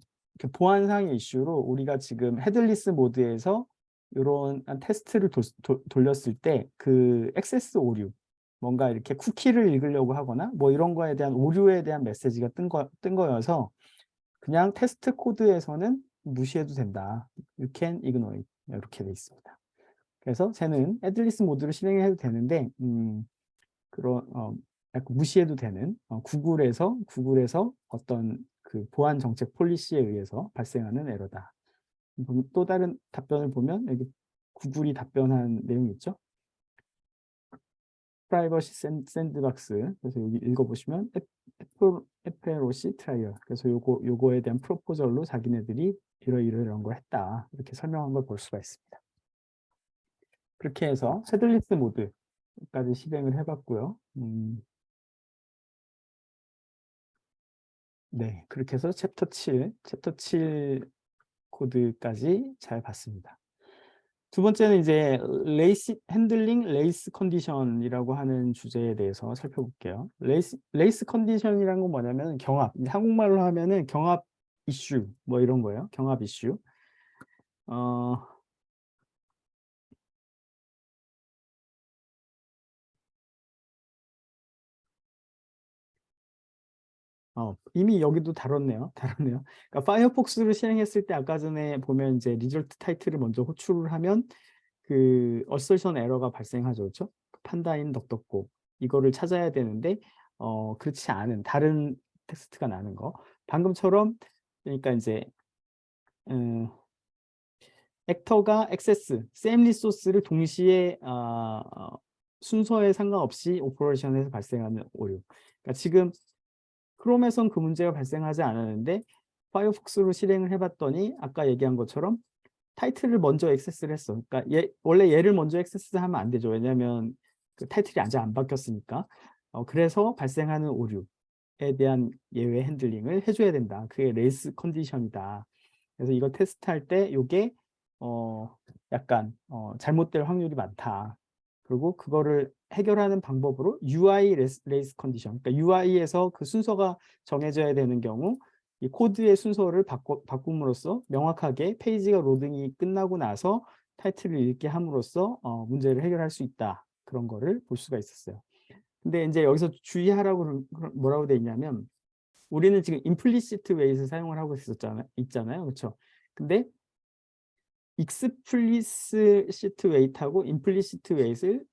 보안상의 이슈로 우리가 지금 헤드리스 모드에서 이런 테스트를 돌렸을 때 그 액세스 오류 뭔가 이렇게 쿠키를 읽으려고 하거나 뭐 이런 거에 대한 오류에 대한 메시지가 뜬 거여서 그냥 테스트 코드에서는 무시해도 된다. You can ignore it. 이렇게 돼 있습니다. 그래서 쟤는 헤드리스 모드를 실행해도 되는데 그런 약간 무시해도 되는 구글에서 어떤 그 보안 정책 폴리시에 의해서 발생하는 에러다. 또 다른 답변을 보면 여기 구글이 답변한 내용이 있죠. 프라이버시 샌드박스. 그래서 여기 읽어보시면 FLOC 트라이얼. 그래서 요거에 대한 프로포절로 자기네들이 이런 걸 했다. 이렇게 설명한 걸 볼 수가 있습니다. 그렇게 해서 헤드리스 모드까지 실행을 해봤고요. 네, 그렇게 해서 챕터 7 코드까지 잘 봤습니다. 두 번째는 이제 핸들링 레이스 컨디션이라고 하는 주제에 대해서 살펴볼게요. 레이스 컨디션이라는 건 뭐냐면 경합, 한국말로 하면은 경합 이슈 뭐 이런 거예요. 경합 이슈. 이미 여기도 다뤘네요. 그러니까 파이어폭스를 실행했을 때 아까 전에 보면 이제 리절트 타이틀을 먼저 호출을 하면 그 어설션 에러가 발생하죠. 그렇죠? 판다인 덕덕고 이거를 찾아야 되는데 그렇지 않은 다른 텍스트가 나는 거. 방금처럼 그러니까 이제 액터가 액세스, 셈 리소스를 동시에 순서에 상관없이 오퍼레이션에서 발생하는 오류. 그러니까 지금 크롬에선 그 문제가 발생하지 않았는데 파이어폭스로 실행을 해봤더니 아까 얘기한 것처럼 타이틀을 먼저 액세스를 했어. 그러니까 원래 얘를 먼저 액세스하면 안 되죠. 왜냐하면 그 타이틀이 아직 안 바뀌었으니까. 그래서 발생하는 오류에 대한 예외 핸들링을 해줘야 된다. 그게 레이스 컨디션이다. 그래서 이거 테스트할 때 이게 약간 잘못될 확률이 많다. 그리고 그거를 해결하는 방법으로 UI 레이스 컨디션. 그러니까 UI에서 그 순서가 정해져야 되는 경우 이 코드의 순서를 바꿈으로써 명확하게 페이지가 로딩이 끝나고 나서 타이틀을 읽게 함으로써 문제를 해결할 수 있다. 그런 거를 볼 수가 있었어요. 근데 이제 여기서 주의하라고 뭐라고 돼 있냐면 우리는 지금 implicit weight을 사용을 하고 있잖아요. 그렇죠? 근데 explicit weight하고 implicit weight을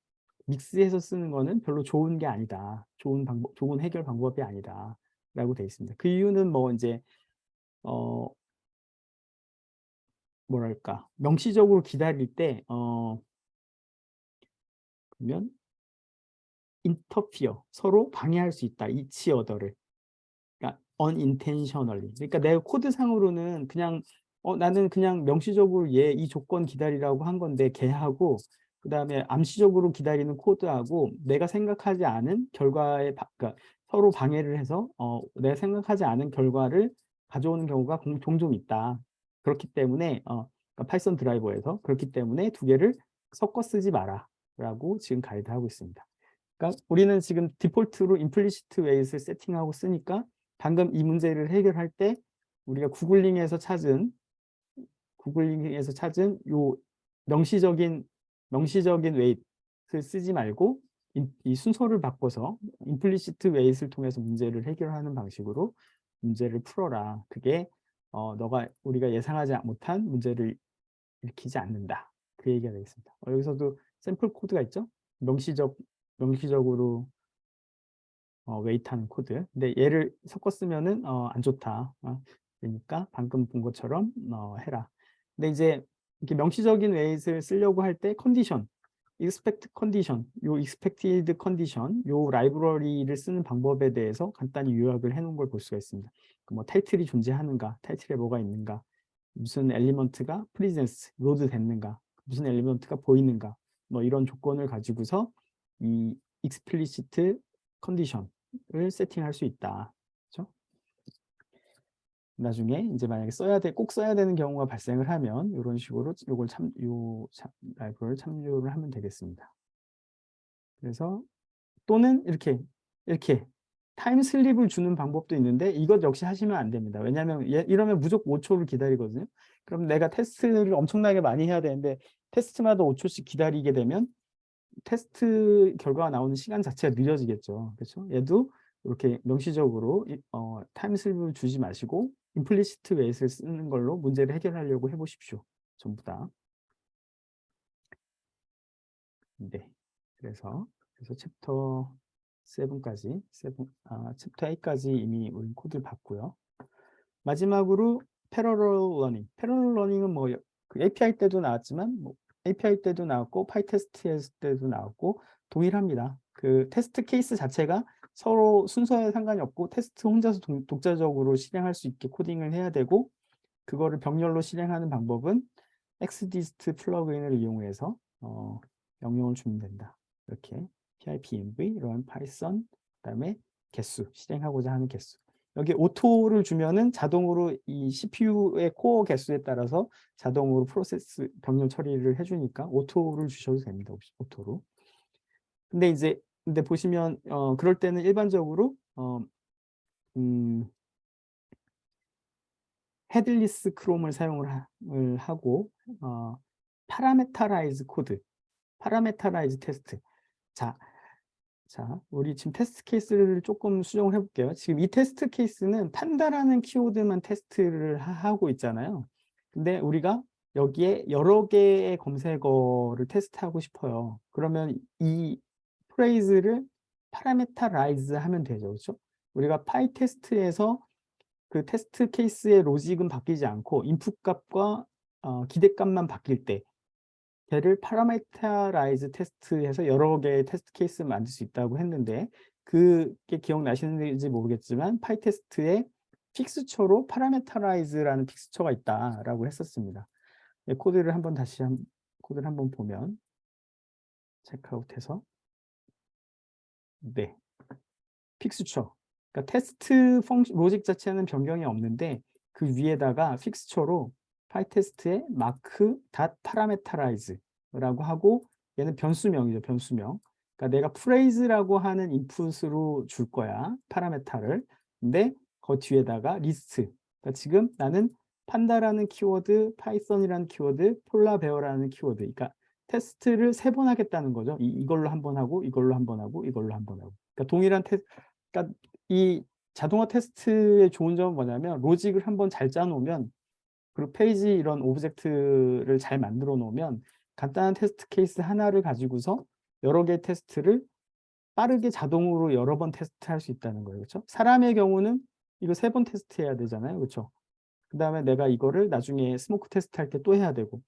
믹스해서 쓰는 거는 별로 좋은 게 아니다. 좋은 해결 방법이 아니다. 라고 돼 있습니다. 그 이유는 뭐 이제 뭐랄까 명시적으로 기다릴 때 그러면 interfere 서로 방해할 수 있다. each other를. 그러니까 unintentionally. 그러니까 내 코드상으로는 그냥 나는 그냥 명시적으로 얘 이 조건 기다리라고 한 건데 걔하고 그다음에 암시적으로 기다리는 코드하고 내가 생각하지 않은 결과에 그러니까 서로 방해를 해서 내가 생각하지 않은 결과를 가져오는 경우가 종종 있다. 그렇기 때문에 그러니까 파이썬 드라이버에서 그렇기 때문에 두 개를 섞어 쓰지 마라라고 지금 가이드하고 있습니다. 그러니까 우리는 지금 디폴트로 implicit weight을 세팅하고 쓰니까 방금 이 문제를 해결할 때 우리가 구글링에서 찾은 요 명시적인 weight을 쓰지 말고 이 순서를 바꿔서 implicit weight을 통해서 문제를 해결하는 방식으로 문제를 풀어라. 그게 우리가 예상하지 못한 문제를 일으키지 않는다. 그 얘기가 되겠습니다. 여기서도 샘플 코드가 있죠. 명시적으로 웨이트하는 코드. 근데 얘를 섞어 쓰면은 안 좋다. 그러니까 방금 본 것처럼 해라. 근데 이제 이렇게 명시적인 웨이트를 쓰려고 할 때 컨디션, expect condition, 요 expected condition, 요 라이브러리를 쓰는 방법에 대해서 간단히 요약을 해놓은 걸 볼 수가 있습니다. 뭐 타이틀이 존재하는가, 타이틀에 뭐가 있는가, 무슨 엘리먼트가 프리젠스, 로드 됐는가, 무슨 엘리먼트가 보이는가, 뭐 이런 조건을 가지고서 이 explicit 컨디션을 세팅할 수 있다. 그렇죠? 나중에 이제 만약에 꼭 써야 되는 경우가 발생을 하면 이런 식으로 라이브러리를 참조를 하면 되겠습니다. 그래서 또는 이렇게 타임 슬립을 주는 방법도 있는데 이것 역시 하시면 안 됩니다. 왜냐하면 이러면 무조건 5초를 기다리거든요. 그럼 내가 테스트를 엄청나게 많이 해야 되는데 테스트마다 5초씩 기다리게 되면 테스트 결과가 나오는 시간 자체가 느려지겠죠. 그렇죠? 얘도 이렇게 명시적으로 타임슬립을 주지 마시고 임플리시트 웨이트를 쓰는 걸로 문제를 해결하려고 해보십시오. 전부 다. 네. 그래서 챕터 7까지, 챕터 8까지 이미 우리 코드를 봤고요. 마지막으로 패러럴 러닝. 패러럴 러닝은 뭐 그 API 때도 나왔지만 뭐 API 때도 나왔고 파이테스트 했을 때도 나왔고 동일합니다. 그 테스트 케이스 자체가 서로 순서에 상관이 없고 테스트 혼자서 독자적으로 실행할 수 있게 코딩을 해야 되고 그거를 병렬로 실행하는 방법은 XDist 플러그인을 이용해서 명령을 주면 된다. 이렇게 pip-env, run python, 그다음에 개수, 실행하고자 하는 개수. 여기 오토를 주면은 자동으로 이 CPU의 코어 개수에 따라서 자동으로 프로세스 병렬 처리를 해주니까 오토를 주셔도 됩니다. 오토로. 근데 보시면 그럴 때는 일반적으로 헤드리스 크롬을 사용을 하고 파라메타라이즈 코드, 파라메타라이즈 테스트. 자, 우리 지금 테스트 케이스를 조금 수정을 해볼게요. 지금 이 테스트 케이스는 판다라는 키워드만 테스트를 하고 있잖아요. 근데 우리가 여기에 여러 개의 검색어를 테스트하고 싶어요. 그러면 이 프레이즈를 파라메타라이즈 하면 되죠. 그렇죠? 우리가 파이 테스트에서 그 테스트 케이스의 로직은 바뀌지 않고 인풋 값과 기대값만 바뀔 때 걔를 파라메타라이즈 테스트해서 여러 개의 테스트 케이스를 만들 수 있다고 했는데 그게 기억나시는지 모르겠지만 파이테스트에 픽스처로 파라메타라이즈라는 픽스처가 있다라고 했었습니다. 코드를 한번 코드를 한번 보면 체크아웃해서 네, 픽스처. 그러니까 테스트 로직 자체는 변경이 없는데 그 위에다가 픽스처로 파이테스트의 마크 닷 파라메타라이즈라고 하고 얘는 변수명이죠. 변수명. 그러니까 내가 프레이즈라고 하는 인풋으로 줄 거야. 파라메타를. 근데 그 뒤에다가 리스트. 그러니까 지금 나는 판다라는 키워드, 파이썬이라는 키워드, 폴라베어라는 키워드. 그러니까 테스트를 3번 하겠다는 거죠. 이걸로 한 번 하고, 이걸로 한 번 하고, 이걸로 한 번 하고. 그러니까 동일한 그러니까 이 자동화 테스트의 좋은 점은 뭐냐면 로직을 한번 잘 짜놓으면 그리고 페이지 이런 오브젝트를 잘 만들어 놓으면 간단한 테스트 케이스 하나를 가지고서 여러 개의 테스트를 빠르게 자동으로 여러 번 테스트할 수 있다는 거예요. 그렇죠? 사람의 경우는 이거 3번 테스트해야 되잖아요. 그렇죠? 그 다음에 내가 이거를 나중에 스모크 테스트 할 때 또 해야 되고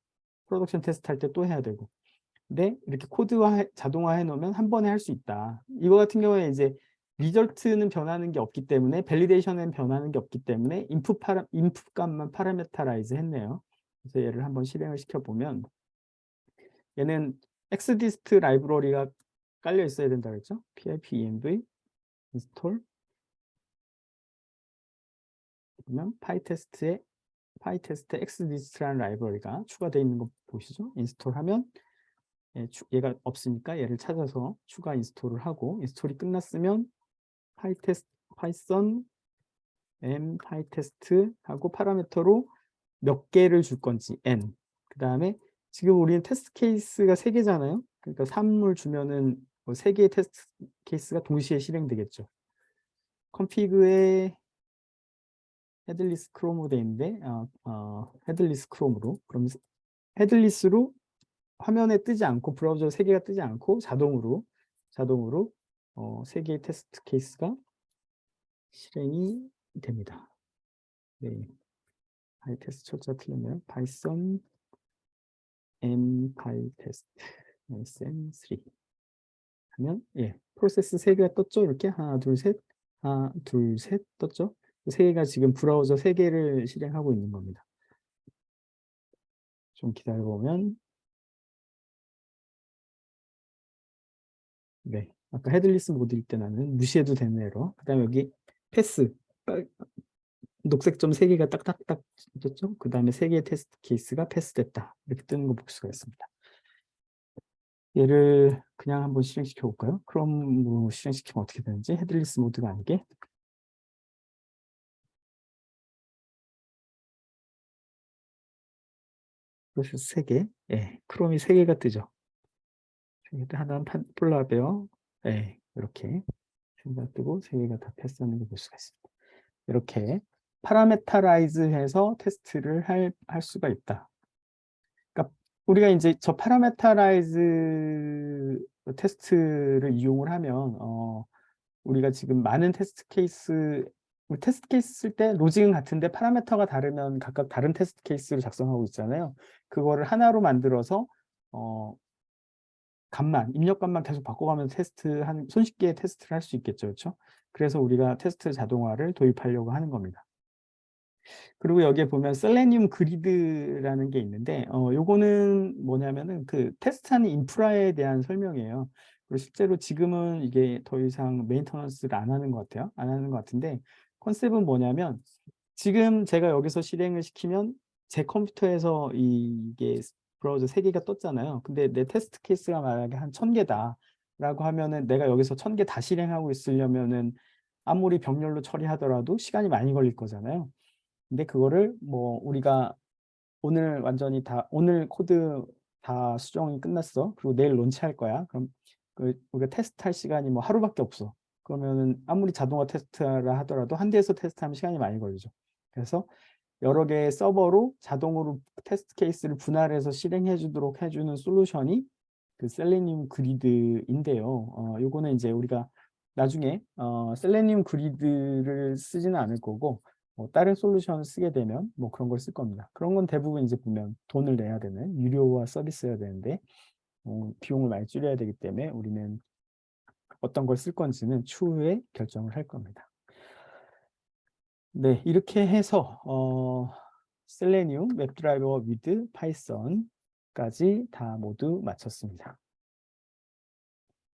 프로덕션 테스트 할 때 또 해야 되고 근데 이렇게 자동화해 놓으면 한 번에 할 수 있다. 이거 같은 경우에 이제 리절트는 변하는 게 없기 때문에 밸리데이션은 변하는 게 없기 때문에 인풋 값만 파라메타라이즈 했네요. 그래서 얘를 한번 실행을 시켜보면 얘는 XDist 라이브러리가 깔려 있어야 된다 그랬죠? pip-env install 그러면 파이테스트 XDist라는 라이브러리가 추가되어 있는 거 보시죠? 인스톨하면 얘가 없으니까 얘를 찾아서 추가 인스톨을 하고 인스톨이 끝났으면 파이썬 m 파이테스트 하고 파라미터로 몇 개를 줄 건지 n 그 다음에 지금 우리는 테스트 케이스가 3개잖아요. 그러니까 3을 주면은 3개의 테스트 케이스가 동시에 실행되겠죠. 컨피그에 헤드리스 크롬으로 되어 있는데 헤드리스 크롬으로 그럼 헤드리스로 화면에 뜨지 않고 브라우저 3개가 뜨지 않고 자동으로 3개의 테스트 케이스가 실행이 됩니다. 네. 파이테스트 철자 틀리면 파이썬 m 파이테스트 sm3 하면 프로세스 3개가 떴죠. 이렇게 하나 둘 셋 떴죠. 3개가 지금 브라우저 3개를 실행하고 있는 겁니다. 좀 기다려보면 네, 아까 헤드리스 모드일 때 나는 무시해도 되는 에러. 그 다음에 여기 패스 녹색 점 3개가 딱딱딱 떴죠. 그 다음에 3개의 테스트 케이스가 패스됐다. 이렇게 뜨는 거 볼 수가 있습니다. 얘를 그냥 한번 실행시켜 볼까요? 크롬으로 실행시키면 어떻게 되는지 헤드리스 모드가 아니게 프로세스 3개 크롬이 3개가 뜨죠. 하나는 폴라베어. 네, 이렇게 세 개가 뜨고 세 개가 다 패스하는 걸 볼 수가 있습니다. 이렇게 파라메타라이즈해서 테스트를 할 수가 있다. 그러니까 우리가 이제 저 파라메타라이즈 테스트를 이용을 하면 우리가 지금 많은 테스트 케이스 쓸 때 로직은 같은데 파라메터가 다르면 각각 다른 테스트 케이스를 작성하고 있잖아요. 그거를 하나로 만들어서 입력값만 계속 바꿔가면서 손쉽게 테스트를 할 수 있겠죠. 그렇죠? 그래서 우리가 테스트 자동화를 도입하려고 하는 겁니다. 그리고 여기에 보면 셀레니움 그리드라는 게 있는데 요거는 뭐냐면은 그 테스트하는 인프라에 대한 설명이에요. 그리고 실제로 지금은 이게 더 이상 메인터넌스를 안 하는 것 같아요. 안 하는 것 같은데 컨셉은 뭐냐면 지금 제가 여기서 실행을 시키면 제 컴퓨터에서 이게 브라우저 3개가 떴잖아요. 근데 내 테스트 케이스가 만약에 한 1000개다 라고 하면은 내가 여기서 1000개 다 실행하고 있으려면은 아무리 병렬로 처리하더라도 시간이 많이 걸릴 거잖아요. 근데 그거를 뭐 우리가 오늘 코드 다 수정이 끝났어. 그리고 내일 론치할 거야. 그럼 우리가 테스트할 시간이 뭐 하루밖에 없어. 그러면은 아무리 자동화 테스트라 하더라도 한 대에서 테스트하면 시간이 많이 걸리죠. 그래서 여러 개의 서버로 자동으로 테스트 케이스를 분할해서 실행해 주도록 해주는 솔루션이 그 셀레니움 그리드인데요. 요거는 이제 우리가 나중에 셀레니움 그리드를 쓰지는 않을 거고 다른 솔루션을 쓰게 되면 뭐 그런 걸 쓸 겁니다. 그런 건 대부분 이제 보면 돈을 내야 되는 유료화 서비스여야 되는데 비용을 많이 줄여야 되기 때문에 우리는 어떤 걸 쓸 건지는 추후에 결정을 할 겁니다. 네, 이렇게 해서 셀레니움 웹드라이버 위드 파이썬까지 다 모두 마쳤습니다.